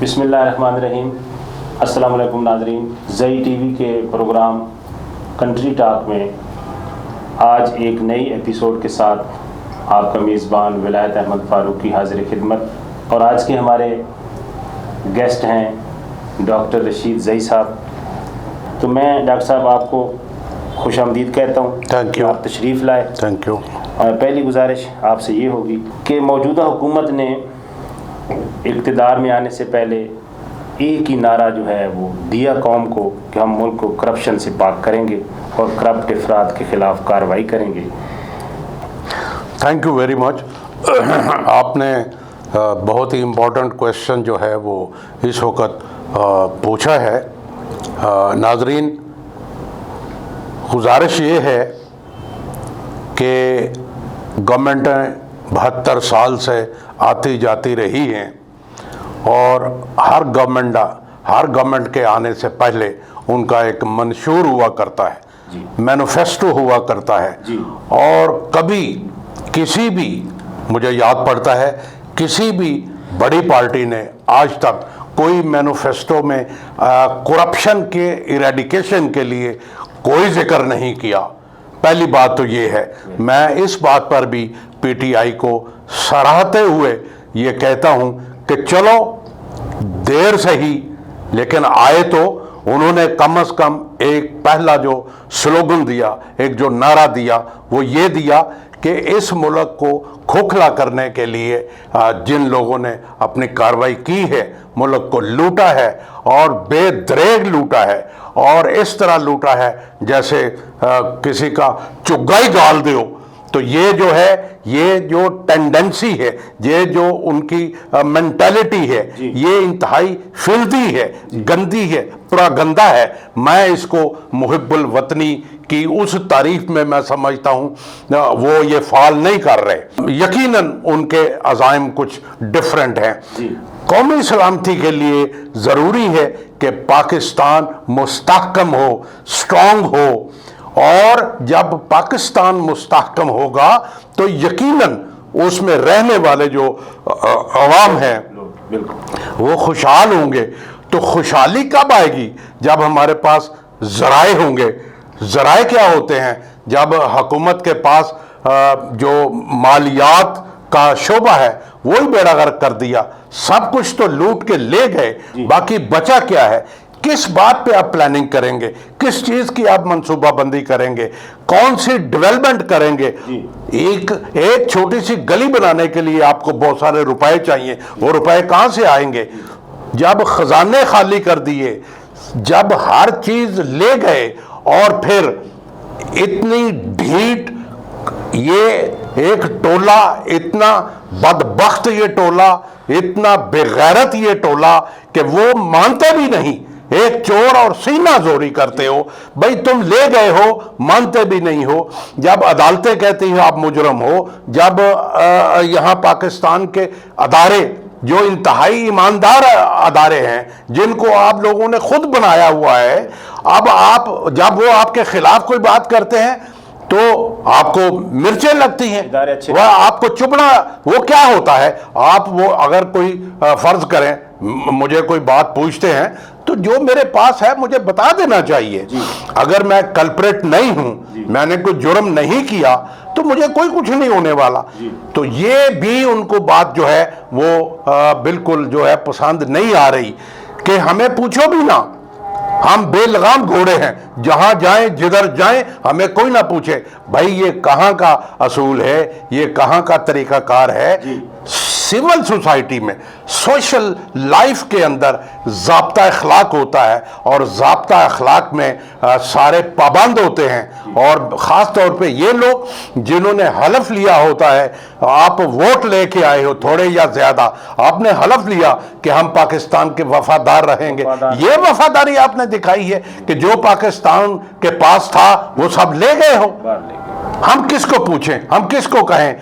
بسم اللہ الرحمن الرحیم. السلام علیکم ناظرین. زئی ٹی وی کے پروگرام کنٹری ٹاک میں آج ایک نئی ایپیسوڈ کے ساتھ آپ کا میزبان ولایت احمد فاروقی حاضر خدمت. اور آج کے ہمارے گیسٹ ہیں ڈاکٹر رشید زئی صاحب. تو میں ڈاکٹر صاحب آپ کو خوش آمدید کہتا ہوں. Thank you. آپ تشریف لائے. Thank you. پہلی گزارش آپ سے یہ ہوگی کہ موجودہ حکومت نے اقتدار میں آنے سے پہلے ایک ہی نعرہ جو ہے وہ دیا قوم کو کہ ہم ملک کو کرپشن سے پاک کریں گے اور کرپٹ افراد کے خلاف کارروائی کریں گے. Thank you very much. آپ نے بہت ہی امپورٹنٹ کویشچن جو ہے وہ اس وقت پوچھا ہے. ناظرین، گزارش یہ ہے کہ گورنمنٹیں 72 سال سے آتی جاتی رہی ہیں اور ہر گورنمنٹ کے آنے سے پہلے ان کا ایک منشور ہوا کرتا ہے، مینیفیسٹو ہوا کرتا ہے. اور کبھی کسی بھی، مجھے یاد پڑتا ہے، کسی بھی بڑی پارٹی نے آج تک کوئی مینیفیسٹو میں کرپشن کے ایریڈیکیشن کے لیے کوئی ذکر نہیں کیا. پہلی بات تو یہ ہے. میں اس بات پر بھی پی ٹی آئی کو سراہتے ہوئے یہ کہتا ہوں کہ چلو دیر سے ہی لیکن آئے تو انہوں نے کم از کم ایک پہلا جو سلوگن دیا، ایک جو نعرہ دیا، وہ یہ دیا کہ اس ملک کو کھوکھلا کرنے کے لیے جن لوگوں نے اپنی کارروائی کی ہے، ملک کو لوٹا ہے اور بے دریغ لوٹا ہے اور اس طرح لوٹا ہے جیسے کسی کا چگا ہی گال دیو. تو یہ جو ہے، یہ جو ٹینڈنسی ہے، یہ جو ان کی مینٹیلٹی ہے، یہ انتہائی فلدی ہے، گندی ہے، پراگندہ ہے. میں اس کو محب الوطنی کی اس تعریف میں سمجھتا ہوں وہ یہ فعال نہیں کر رہے. یقیناً ان کے عزائم کچھ ڈیفرنٹ ہیں. قومی سلامتی کے لیے ضروری ہے کہ پاکستان مستحکم ہو، اسٹرانگ ہو، اور جب پاکستان مستحکم ہوگا تو یقیناً اس میں رہنے والے جو عوام ہیں وہ خوشحال ہوں گے. تو خوشحالی کب آئے گی؟ جب ہمارے پاس ذرائع ہوں گے. ذرائع کیا ہوتے ہیں؟ جب حکومت کے پاس جو مالیات کا شعبہ ہے وہی بیڑا غرق کر دیا، سب کچھ تو لوٹ کے لے گئے، باقی بچا کیا ہے؟ کس بات پہ آپ پلاننگ کریں گے؟ کس چیز کی آپ منصوبہ بندی کریں گے؟ کون سی ڈیولپمنٹ کریں گے؟ ایک چھوٹی سی گلی بنانے کے لیے آپ کو بہت سارے روپے چاہیے. وہ روپے کہاں سے آئیں گے؟ جب خزانے خالی کر دیے، جب ہر چیز لے گئے اور پھر اتنی ڈھیٹ، یہ ایک ٹولہ اتنا بدبخت، یہ ٹولہ اتنا بغیرت، یہ ٹولہ کہ وہ مانتے بھی نہیں. ایک چور اور سینہ زوری کرتے ہو. بھئی تم لے گئے ہو، مانتے بھی نہیں ہو. جب عدالتیں کہتی ہیں آپ مجرم ہو، جب یہاں پاکستان کے ادارے جو انتہائی ایماندار ادارے ہیں جن کو آپ لوگوں نے خود بنایا ہوا ہے، اب آپ جب وہ آپ کے خلاف کوئی بات کرتے ہیں تو آپ کو مرچیں لگتی ہیں، وہ آپ کو چبنا. وہ کیا ہوتا ہے؟ آپ وہ اگر کوئی فرض کریں مجھے کوئی بات پوچھتے ہیں تو جو میرے پاس ہے مجھے بتا دینا چاہیے. اگر میں کلپریٹ نہیں ہوں، میں نے کوئی جرم نہیں کیا تو مجھے کوئی کچھ نہیں ہونے والا. تو یہ بھی ان کو بات جو ہے وہ بالکل جو ہے پسند نہیں آ رہی کہ ہمیں پوچھو بھی نہ، ہم بے لگام گھوڑے ہیں، جہاں جائیں جدھر جائیں ہمیں کوئی نہ پوچھے. بھائی یہ کہاں کا اصول ہے؟ یہ کہاں کا طریقہ کار ہے؟ سول سوسائٹی میں، سوشل لائف کے اندر ضابطہ اخلاق ہوتا ہے اور ضابطہ اخلاق میں سارے پابند ہوتے ہیں. اور خاص طور پہ یہ لوگ جنہوں نے حلف لیا ہوتا ہے، آپ ووٹ لے کے آئے ہو تھوڑے یا زیادہ، آپ نے حلف لیا کہ ہم پاکستان کے وفادار رہیں گے. یہ وفاداری آپ نے دکھائی ہے کہ جو پاکستان کے پاس تھا وہ سب لے گئے ہو. ہم کس کو پوچھیں؟ ہم کس کو کہیں؟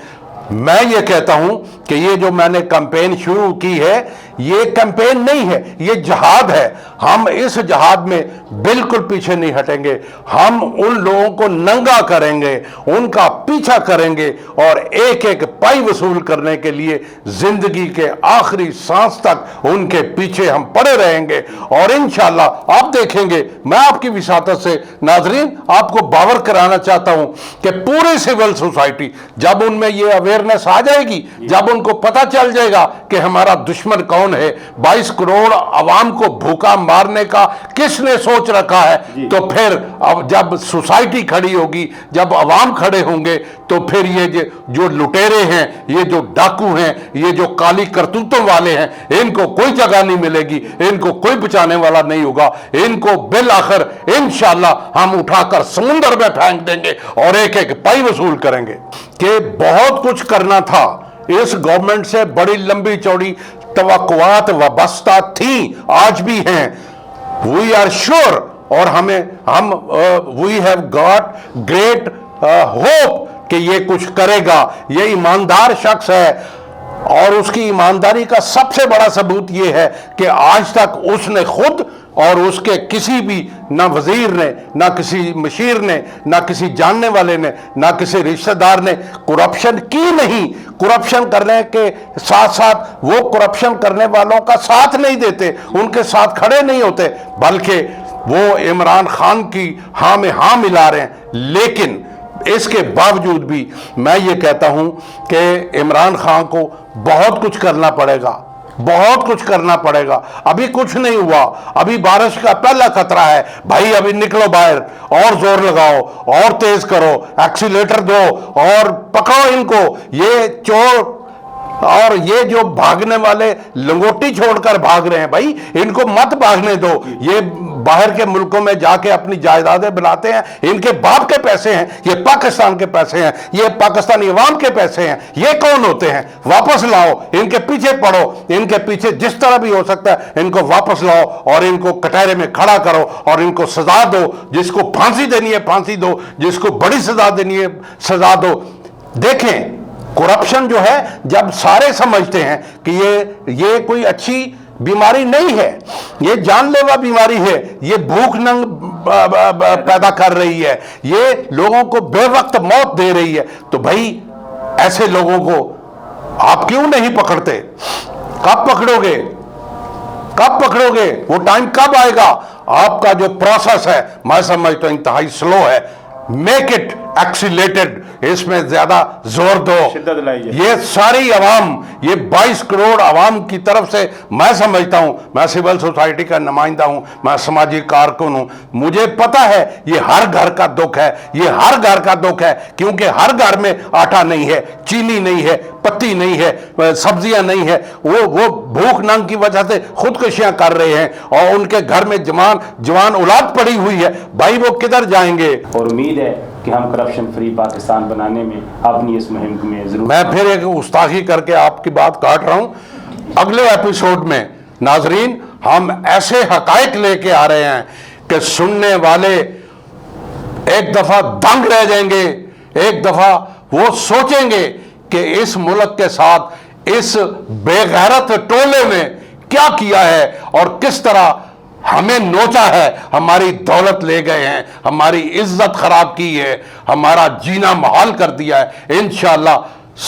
میں یہ کہتا ہوں کہ یہ جو میں نے کمپین شروع کی ہے یہ کیمپین نہیں ہے، یہ جہاد ہے۔ ہم اس جہاد میں بالکل پیچھے نہیں ہٹیں گے۔ ہم ان لوگوں کو ننگا کریں گے، ان کا پیچھا کریں گے، اور ایک ایک پائی وصول کرنے کے لیے زندگی کے آخری سانس تک ان کے پیچھے ہم پڑے رہیں گے۔ اور انشاءاللہ آپ دیکھیں گے، میں آپ کی وساطت سے ناظرین آپ کو باور کرانا چاہتا ہوں کہ پورے سول سوسائٹی، جب ان میں یہ اویئرنیس آ جائے گی، جب ان کو پتہ چل جائے گا کہ ہمارا دشمن کون ہے، 22 کروڑ عوام کو بھوکا مارنے کا کس نے سوچ رکھا ہے، تو پھر جب سوسائٹی کھڑی ہوگی، جب عوام کھڑے ہوں گے، تو پھر یہ جو لٹیرے ہیں، یہ جو ڈاکو ہیں، یہ جو کالی کرتوتوں والے ہیں، ان کو کوئی جگہ نہیں ملے گی، ان کو کوئی بچانے والا نہیں ہوگا۔ ان کو بالآخر انشاءاللہ ہم اٹھا کر سمندر میں پھینک دیں گے اور ایک ایک پائی وصول کریں گے۔ کہ بہت کچھ کرنا تھا، اس گورنمنٹ سے بڑی لمبی چوڑی توقعات وابستہ تھیں، آج بھی ہیں۔ وی آر شور، اور we have got great hope کہ یہ کچھ کرے گا، یہ ایماندار شخص ہے۔ اور اس کی ایمانداری کا سب سے بڑا ثبوت یہ ہے کہ آج تک اس نے خود اور اس کے کسی بھی، نہ وزیر نے، نہ کسی مشیر نے، نہ کسی جاننے والے نے، نہ کسی رشتہ دار نے کرپشن کی نہیں۔ کرپشن کرنے کے ساتھ ساتھ وہ کرپشن کرنے والوں کا ساتھ نہیں دیتے، ان کے ساتھ کھڑے نہیں ہوتے، بلکہ وہ عمران خان کی ہاں میں ہاں ملا رہے ہیں۔ لیکن اس کے باوجود بھی میں یہ کہتا ہوں کہ عمران خان کو بہت کچھ کرنا پڑے گا، بہت کچھ کرنا پڑے گا۔ ابھی کچھ نہیں ہوا، ابھی بارش کا پہلا خطرہ ہے بھائی، ابھی نکلو باہر، اور زور لگاؤ، اور تیز کرو، ایکسیلیٹر دو، اور پکڑو ان کو۔ یہ چور اور یہ جو بھاگنے والے لنگوٹی چھوڑ کر بھاگ رہے ہیں، بھائی ان کو مت بھاگنے دو۔ یہ باہر کے ملکوں میں جا کے اپنی جائیدادیں بناتے ہیں، ان کے باپ کے پیسے ہیں، یہ پاکستان کے پیسے ہیں، یہ پاکستانی عوام کے پیسے ہیں۔ یہ کون ہوتے ہیں؟ واپس لاؤ، ان کے پیچھے پڑو، ان کے پیچھے جس طرح بھی ہو سکتا ہے ان کو واپس لاؤ، اور ان کو کٹہرے میں کھڑا کرو، اور ان کو سزا دو۔ جس کو پھانسی دینی ہے پھانسی دو، جس کو بڑی سزا دینی ہے سزا دو۔ دیکھیں کرپشن جو ہے، جب سارے سمجھتے ہیں کہ یہ کوئی اچھی بیماری نہیں ہے، یہ جان لیوا بیماری ہے، یہ بھوک ننگ پیدا کر رہی ہے، یہ لوگوں کو بے وقت موت دے رہی ہے، تو بھائی ایسے لوگوں کو آپ کیوں نہیں پکڑتے؟ کب پکڑو گے؟ کب پکڑو گے؟ وہ ٹائم کب آئے گا؟ آپ کا جو پروسیس ہے میں سمجھتا ہوں انتہائی سلو ہے۔ میک اٹ ایکسیلیٹڈ، اس میں زیادہ زور دو۔ شدت لائیے۔ یہ ساری عوام، یہ 22 کروڑ عوام کی طرف سے میں سمجھتا ہوں، میں سول سوسائٹی کا نمائندہ ہوں، میں سماجی کارکن ہوں، مجھے پتہ ہے یہ ہر گھر کا دکھ ہے، یہ ہر گھر کا دکھ ہے، کیونکہ ہر گھر میں آٹا نہیں ہے، چینی نہیں ہے، پتی نہیں ہے، سبزیاں نہیں ہے۔ وہ بھوک ننگ کی وجہ سے خودکشیاں کر رہے ہیں، اور ان کے گھر میں جوان اولاد پڑی ہوئی ہے، بھائی وہ کدھر جائیں گے؟ اور امید ہے کہ ہم کرپشن فری پاکستان بنانے میں اپنی اس مہم میں ضرور۔ میں پھر ایک گستاخی کر کے آپ کی بات کاٹ رہا ہوں۔ اگلے ایپیسوڈ میں ناظرین ہم ایسے حقائق لے کے آ رہے ہیں کہ سننے والے ایک دفعہ دنگ رہ جائیں گے، ایک دفعہ وہ سوچیں گے کہ اس ملک کے ساتھ اس بے غیرت ٹولے نے کیا کیا ہے، اور کس طرح ہمیں نوچا ہے، ہماری دولت لے گئے ہیں، ہماری عزت خراب کی ہے، ہمارا جینا محال کر دیا ہے۔ انشاءاللہ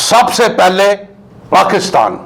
سب سے پہلے پاکستان۔